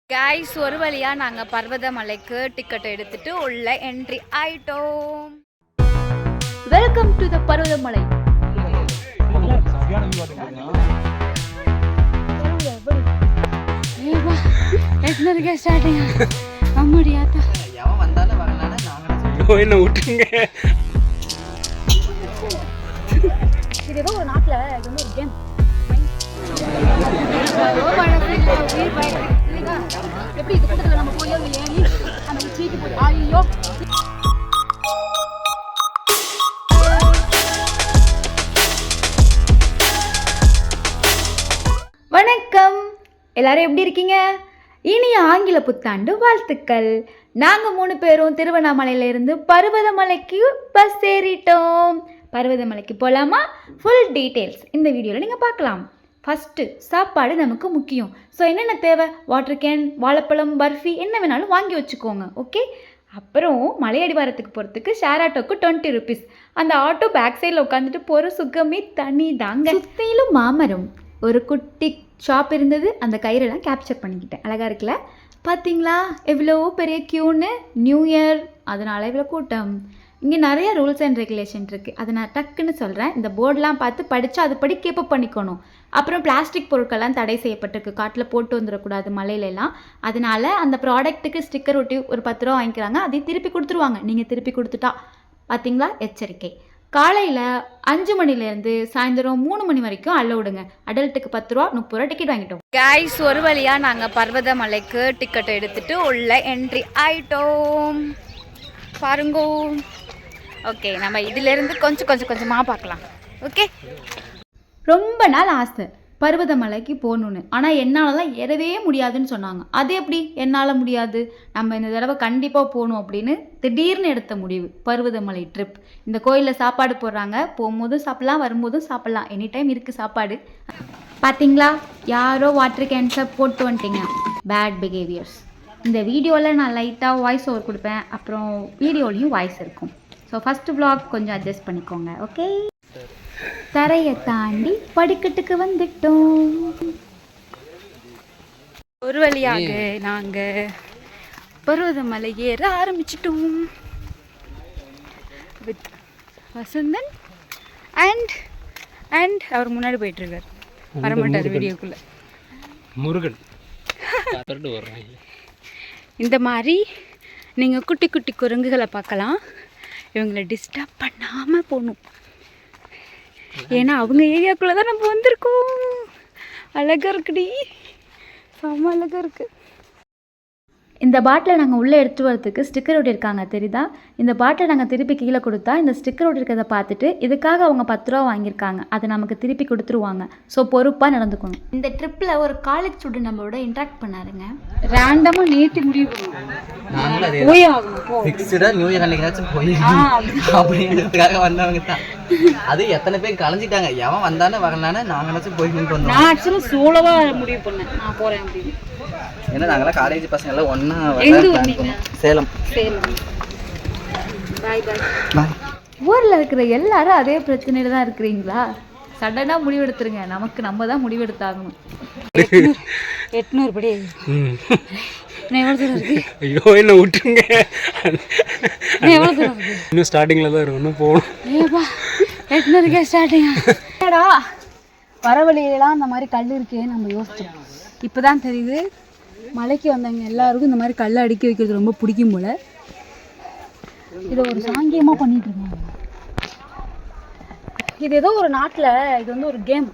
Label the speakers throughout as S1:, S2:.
S1: Guys ஒரு வழியா நாங்க பர்வதமலைக்கு டிக்கெட் எடுத்துட்டு உள்ள என்ட்ரி ஆயிட்டோம். Welcome to the Parvathamalai. ஏவா எட்னருக்கு ஸ்டார்டிங் அம்முடியாதா
S2: எவன் வந்தானே வரலானே நாங்க என்ன விட்டுங்க.
S1: இது ஏதோ ஒரு நாட்டுல இது ஒரு கேம் எப்படி இது கூட்டத்தில் நம்ம போய் ஏறி அந்த சீட்டு போய் ஐயோ. வணக்கம், எல்லாரும் எப்படி இருக்கீங்க? இனிய ஆங்கில புத்தாண்டு வாழ்த்துக்கள். நாங்கள் 3 பேரும் திருவண்ணாமலையிலேருந்து பர்வதமலைக்கு பஸ் ஏறிட்டோம். பர்வதமலைக்கு போகலாமா? ஃபுல் டீட்டெயில்ஸ் இந்த வீடியோவில் நீங்கள் பார்க்கலாம். ஃபஸ்ட்டு சாப்பாடு நமக்கு முக்கியம். ஸோ என்னென்ன தேவை? வாட்டர் கேன், வாழைப்பழம், பர்ஃபி என்ன வேணாலும் வாங்கி வச்சுக்கோங்க. ஓகே. அப்புறம் மலையடிவாரத்துக்கு போகிறதுக்கு ஷேர் ஆட்டோக்கு 20 rupees. அந்த ஆட்டோ பேக் சைடில் உட்காந்துட்டு போகிற சுகமே தனி தாங்க. சுற்றிலும் மாமரம், ஒரு குட்டி ஷாப் இருந்தது. அந்த கயிறெல்லாம் கேப்சர் பண்ணிக்கிட்டேன். அழகாக இருக்குல்ல? பார்த்தீங்களா எவ்வளோ பெரிய க்யூன்னு? நியூ இயர், அதனால் இவ்வளோ கூட்டம். இங்கே நிறைய ரூல்ஸ் அண்ட் ரெகுலேஷன் இருக்குது. அதை நான் டக்குன்னு சொல்கிறேன். இந்த போர்டெலாம் பார்த்து படித்து அதுபடி கீப்பப் பண்ணிக்கணும். அப்புறம் பிளாஸ்டிக் பொருட்கள்லாம் தடை செய்யப்பட்டிருக்கு. காட்டில் போட்டு வந்துடக்கூடாது மலையிலலாம். அதனால் அந்த ப்ராடக்ட்டுக்கு ஸ்டிக்கர் ஒட்டி ஒரு 10 ரூபா வாங்கிக்கிறாங்க. அதையும் திருப்பி கொடுத்துருவாங்க. நீங்கள் திருப்பி கொடுத்துட்டா. பார்த்தீங்களா? எச்சரிக்கை. காலையில் 5 மணிலேருந்து சாயந்தரம் 3 மணி வரைக்கும் அலோடுங்க. அடல்ட்டுக்கு 10 ரூபா, 30 ரூபா டிக்கெட் வாங்கிட்டோம். கைஸ் ஒரு வழியாக நாங்கள் பர்வதமலைக்கு டிக்கெட் எடுத்துகிட்டு உள்ள என்ட்ரி ஆயிட்டோம். பாருங்கோ. ஓகே, நம்ம இதிலேருந்து கொஞ்சமாக பார்க்கலாம். ஓகே. ரொம்ப நாள் ஆசை பர்வதமலைக்கு போகணுன்னு. ஆனால் என்னாலலாம் ஏறவே முடியாதுன்னு சொன்னாங்க. அது எப்படி என்னால் முடியாது? நம்ம இந்த தடவை கண்டிப்பாக போகணும் அப்படின்னு திடீர்னு எடுத்த முடிவு பர்வதமலை ட்ரிப். இந்த கோயிலில் சாப்பாடு போடுறாங்க. போகும்போதும் சாப்பிட்லாம், வரும்போதும் சாப்பிட்லாம். எனி டைம் இருக்குது சாப்பாடு. பார்த்தீங்களா, யாரோ வாட்டர் கேன்ஸை போட்டு வந்துட்டீங்க. Bad behaviours. இந்த வீடியோவில் நான் லைட்டாக வாய்ஸ் ஓவர் கொடுப்பேன். அப்புறம் வீடியோலையும் வாய்ஸ் இருக்கும். ஸோ ஃபஸ்ட்டு vlog கொஞ்சம் அட்ஜஸ்ட் பண்ணிக்கோங்க. ஓகே. தரையை தாண்டி படிக்கட்டுக்கு வந்துட்டோம். ஒரு வழியாக நாங்கள் பர்வதமலை ஏற ஆரம்பிச்சிட்டோம். வித் வசந்தன் அண்ட் அவர் முன்னாடி போயிட்டுருக்கார். வரமாட்டார் வீடியோக்குள்ளே.
S2: முருகன்
S1: இந்த மாதிரி நீங்கள் குட்டி குட்டி குரங்குகளை பார்க்கலாம். இவங்களை டிஸ்டர்ப் பண்ணாமல் போகணும். ஏன்னா அவங்க ஏரியாக்குள்ளே தான் நம்ம வந்திருக்கோம். அழகாக இருக்குடி, செம்ம அழகாக இருக்குது. இந்த பாட்டில் நாங்கள் உள்ளே எடுத்துகிட்டு வரதுக்கு ஸ்டிக்கர் ஒட்டியிருக்காங்க, தெரியுதா? இந்த பாட்டில் நாங்கள் திருப்பி கீழே கொடுத்தா இந்த ஸ்டிக்கர் ஒட்டியிருக்கிறத பார்த்துட்டு இதுக்காக அவங்க 10 ரூபா வாங்கியிருக்காங்க. அதை நமக்கு திருப்பி கொடுத்துருவாங்க. ஸோ பொறுப்பாக நடந்துக்கணும். இந்த ட்ரிப்பில் ஒரு காலேஜ் ஸ்டூடெண்ட் நம்மளோட இன்ட்ராக்ட் பண்ணாருங்க. ரேண்டமாக நேற்று முடிவு போய் ஆகணும்.
S2: ஃபிக்ஸ்டாக நியூ இயர் அன்னைக்காச்சும் போய் அப்படிங்கிறதுக்காக வந்தவங்க தான். அது எத்தனை பேர் கலைஞ்சிட்டாங்க. எவன் வந்தானே வரலானே நாங்களாச்சும் போய் வந்தோம்.
S1: நான் ஆக்சுவலாக சோலோவாக முடிவு பண்ணேன், நான் போகிறேன் அப்படின்னு.
S2: ஏன்னா நாங்களாம் காலேஜ் பசங்க எல்லாம் ஒன்றா சேலம்.
S1: பாய் பாய் பாய். ஊரில் இருக்கிற எல்லாரும் அதே பிரச்சனையில் தான் இருக்கிறீங்களா? சடனாக முடிவெடுத்துருங்க. நம்ம தான் முடிவெடுத்தாகணும். 800 படி எவ்வளோ தூரம் இருக்கு?
S2: ஐயோ என்ன விட்டுருங்க.
S1: எவ்வளோ தூரம் இருக்கு?
S2: இன்னும் ஸ்டார்டிங்கில் தான் இருக்கும். இன்னும் போகணும்.
S1: ஏப்பா 800 ஸ்டார்டிங்கா? ஏடா வர வழியிலாம் அந்த மாதிரி கல் இருக்கே நம்ம யோசிச்சோம். இப்போ தான் தெரியுது மலைக்கு வந்தவங்க எல்லாருக்கும் இந்த மாதிரி கல்லை அடுக்கி வைக்கிறது ரொம்ப பிடிக்கும் போல். இதை ஒரு சாங்கியமாக பண்ணிட்டு இருக்காங்க. இது ஏதோ ஒரு நாட்டில் இது வந்து ஒரு கேம்,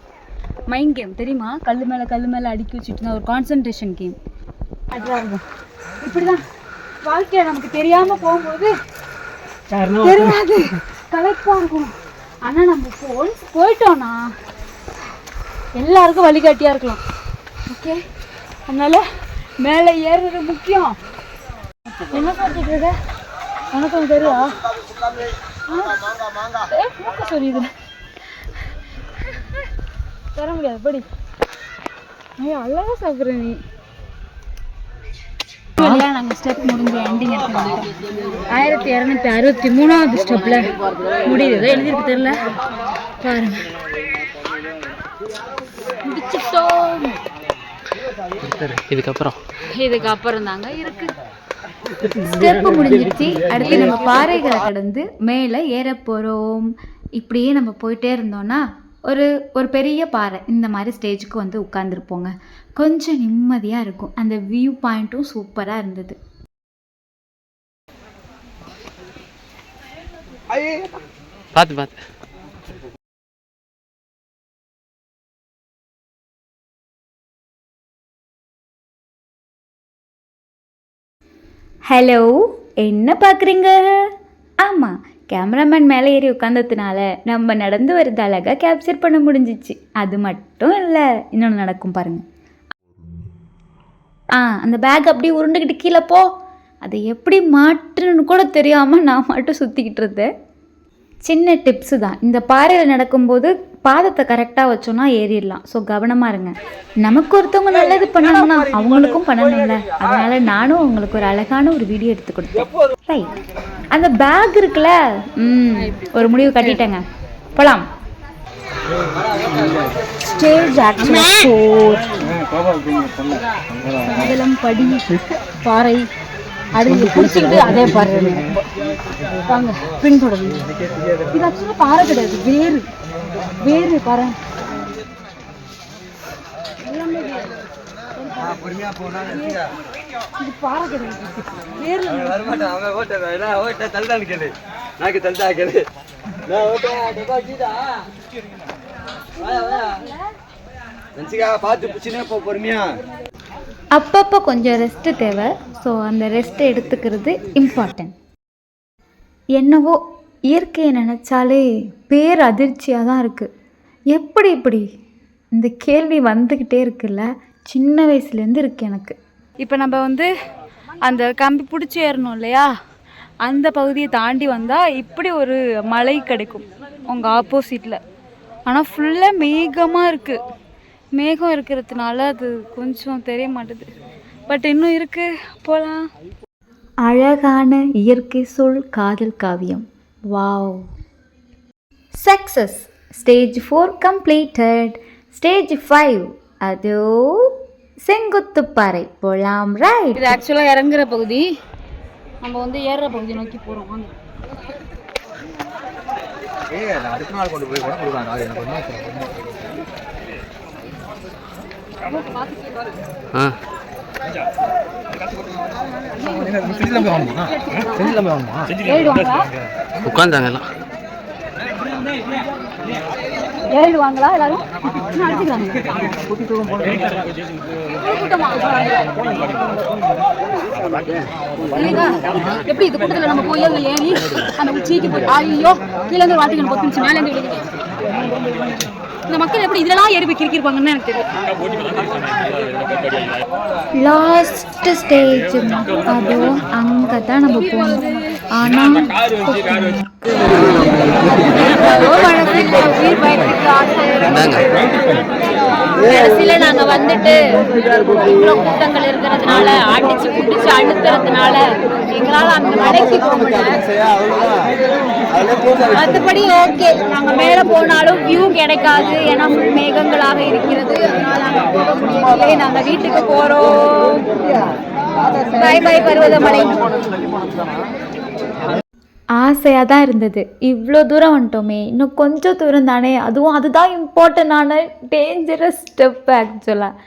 S1: மைண்ட் கேம் தெரியுமா? கல் மேலே அடுக்கி வச்சுட்டு ஒரு கான்சன்ட்ரேஷன் கேம். அதுதான் இருக்கும். இப்படி தான் வாழ்க்கையை நமக்கு தெரியாமல் போகும்போது தெரியாது, கலெக்டாக இருக்கும். ஆனால் நம்ம போயிட்டோன்னா எல்லாருக்கும் வழிகாட்டியாக இருக்கலாம். ஓகே. அதனால் மேலே ஏறுறது முக்கியம். என்ன சொல்லிட்டு இருக்க? வணக்கம். தெரியா மூக்க சொல்லிது தர முடியாது. படி. ஐயோ அழகாக சாப்பிட்ற நீ. நாங்கள் ஸ்டெப் முடிஞ்சு எண்டிங் எடுத்து 1263வது ஸ்டெப்பில் முடியுது. எழுதிருக்கு தெரியல பாருங்க. முடிச்சிட்டோம். இதுக்கப்புறம் தாங்க இருக்கு. ஸ்டெப்பு முடிஞ்சிருச்சு. அடுத்து நம்ம பாறைகளை கடந்து மேலே ஏற போகிறோம். இப்படியே நம்ம போயிட்டே இருந்தோம்னா ஒரு பெரிய பாறை இந்த மாதிரி ஸ்டேஜுக்கு வந்து உட்காந்துருப்போங்க. கொஞ்சம் நிம்மதியாக இருக்கும். அந்த வியூ பாயிண்ட்டும் சூப்பராக இருந்தது.
S3: பார்த்து
S1: ஹலோ, என்ன பார்க்குறீங்க? ஆமாம், கேமராமேன் மேலே ஏறி உட்காந்ததுனால நம்ம நடந்து வரது அழகாக கேப்சர் பண்ண முடிஞ்சிச்சு. அது மட்டும் இல்லை, இன்னொன்று நடக்கும் பாருங்கள். அந்த பேக் அப்படியே உருண்டுக்கிட்டு கீழே போ. அதை எப்படி மாட்டுன்னு கூட தெரியாமல் நான் மட்டும் சுற்றிக்கிட்டு இருந்தேன். சின்ன டிப்ஸு தான். இந்த பாறையில் நடக்கும்போது பாதத்தை கரெக்டாக வச்சோன்னா ஏறிடலாம். ஸோ கவனமாக இருங்க. நமக்கு ஒருத்தவங்க நல்லது பண்ணாங்கன்னா அவங்களுக்கும் பண்ணணும்ல. அதனால் நானும் அவங்களுக்கு ஒரு அழகான ஒரு வீடியோ எடுத்து கொடுத்தேன். ரைட், அந்த பேக் இருக்குல்ல, ஒரு முடிவு கட்டிட்டேங்க. போகலாம். ஸ்டேஜ் ஆக்சுவலாக படி பாறை அது பிடிச்சிக்கிட்டு அதே பாரு வாங்க பின்தொடர்ந்து. இது ஆக்சுவலாக பாறை கிடையாது, வேறு பாறை. இது பாறை கிடையாது, வேறு. அப்பப்போ கொஞ்சம் ரெஸ்ட்டு தேவை. ஸோ அந்த ரெஸ்ட்டை எடுத்துக்கிறது இம்பார்ட்டன்ட். என்னவோ இயற்கையை நினச்சாலே பேர் அதிர்ச்சியாக தான் இருக்குது. எப்படி இப்படி இந்த கேள்வி வந்துக்கிட்டே இருக்குல்ல, சின்ன வயசுலேருந்து இருக்குது எனக்கு. இப்போ நம்ம வந்து அந்த கம்பி பிடிச்சி ஏறணும் இல்லையா, அந்த பகுதியை தாண்டி வந்தால் இப்படி ஒரு மலை கிடைக்கும் உங்கள் ஆப்போசிட்டில். ஆனால் ஃபுல்லாக மேகமாக இருக்குது. மேகம் இருக்கிறதுனால அது கொஞ்சம் தெரிய மாட்டுது. பட் இன்னும் இருக்குது, போகலாம். அழகான இயற்கை சூழ் காதல் காவியம். Wow, success. Stage 4 completed. Stage 5 அதோ செங்குத்துப்பாறை. போகலாம். ரைட், இது ஆக்சுவலாக இறங்குற பகுதி. நம்ம வந்து ஏறுற பகுதி நோக்கி போகிறோம். வாங்க.
S2: அடுத்த நாள் கொண்டு போய் கூட கொடுக்குறாங்க.
S3: உட்காந்தாங்க எல்லாம்
S1: ஏறிடுவாங்களா எல்லாரும்? எப்படி இது கூட்டத்தில் நம்ம போய் ஏறி அந்த உச்சிக்கு போய் ஐயோ கீழே இருந்து வாட்டிகள் பொத்துச்சு மேலே இருந்து விழுகுது. இந்த மக்கள் எப்படி இதெல்லாம் ஏறி போய் கிரிக்கிருப்பாங்கன்னு எனக்கு தெரியும். லாஸ்ட் ஸ்டேஜ் அதுவும் அங்கே தான் நம்ம போகணும். ஆனால் கடைசியில் நாங்கள் வந்துட்டு இவ்வளோ கூட்டங்கள் இருக்கிறதுனால அடிச்சு பிடிச்சி அழுத்துறதுனால எங்களால் அந்த மலைக்கு போக முடியல. மற்றபடி ஓகே, நாங்கள் மேலே போனாலும் வியூ கிடைக்காது, ஏன்னா ஃபுல் மேகங்களாக இருக்கிறது. அதனால நாங்கள் போக முடியலையே. நாங்கள் வீட்டுக்கு போகிறோம். Bye bye Parvathamalai. ஆசையாக தான் இருந்தது. இவ்வளோ தூரம் வந்துட்டோமே, இன்னும் கொஞ்சம் தூரம் தானே. அதுதான் இம்பார்ட்டண்டான டேஞ்சரஸ் ஸ்டெப் ஆக்சுவலாக.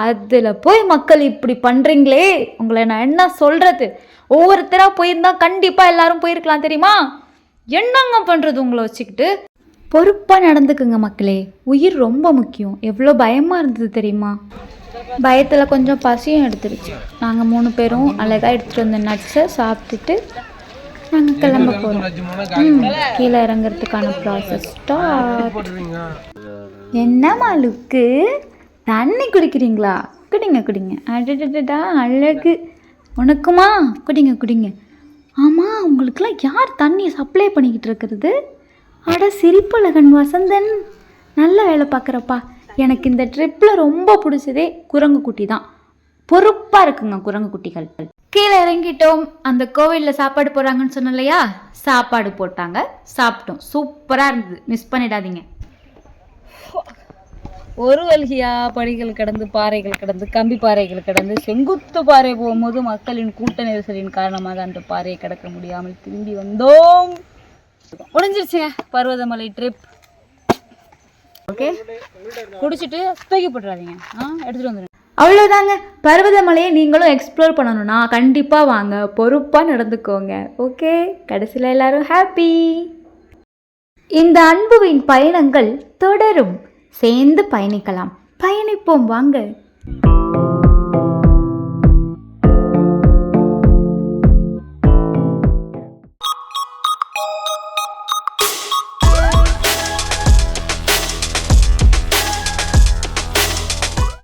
S1: அதில் போய் மக்கள் இப்படி பண்ணுறீங்களே, உங்களை நான் என்ன சொல்கிறது. ஒவ்வொருத்தராக போயிருந்தா கண்டிப்பாக எல்லாரும் போயிருக்கலாம் தெரியுமா. என்னங்க பண்ணுறது உங்களை வச்சுக்கிட்டு. பொறுப்பாக நடந்துக்குங்க மக்களே, உயிர் ரொம்ப முக்கியம். எவ்வளோ பயமாக இருந்தது தெரியுமா. பயத்தில் கொஞ்சம் பசியும் எடுத்துருச்சு. நாங்கள் 3 பேரும் அழகாக எடுத்துகிட்டு வந்த நட்ஸை சாப்பிட்டுட்டு நாங்கள் கிளம்ப போகிறோம். கீழே இறங்குறதுக்கான ப்ராசஸ் ஸ்டார்ட். என்னம்மா லுக்கு, தண்ணி குடிக்கிறீங்களா? குடிங்க. அடடடா அழகு உனக்குமா. குடிங்க. ஆமாம், உங்களுக்கெல்லாம் யார் தண்ணியை சப்ளை பண்ணிக்கிட்டு இருக்கிறது? அட சிரிப்பழகன் வசந்தன், நல்ல வேலை பார்க்குறப்பா. எனக்கு இந்த ட்ரிப்பில் ரொம்ப பிடிச்சதே குரங்கு குட்டி தான். பொறுப்பாக இருக்குங்க குரங்கு குட்டிகள். கீழே இறங்கிட்டோம். அந்த கோவிலில் சாப்பாடு போடுறாங்கன்னு சொன்னோம் இல்லையா, சாப்பாடு போட்டாங்க, சாப்பிட்டோம். சூப்பராக இருந்தது, மிஸ் பண்ணிடாதீங்க.
S4: ஒரு வழியா படிகள் கடந்து பாறைகள் கடந்து கம்பி பாறைகள் கடந்து செங்குத்து பாறை போகும்போது மக்களின் கூட்ட நெரிசலின் காரணமாக அந்த பாறையை கடக்க முடியாமல் திரும்பி வந்தோம். முடிஞ்சிருச்சுங்க பர்வதமலை ட்ரிப். ஓகே, குடிச்சிட்டு தூக்கி போட்டுறாதீங்க, எடுத்துட்டு வந்துடுங்க.
S1: அவ்வளோதாங்க. பர்வதமலையை நீங்களும் எக்ஸ்ப்ளோர் பண்ணணும்னா கண்டிப்பாக வாங்க, பொறுப்பாக நடந்துக்கோங்க. ஓகே, கடைசியில் எல்லாரும் ஹாப்பி. இந்த அன்புவின் பயணங்கள் தொடரும். சேர்ந்து பயணிக்கலாம். பயணிப்போம் வாங்க.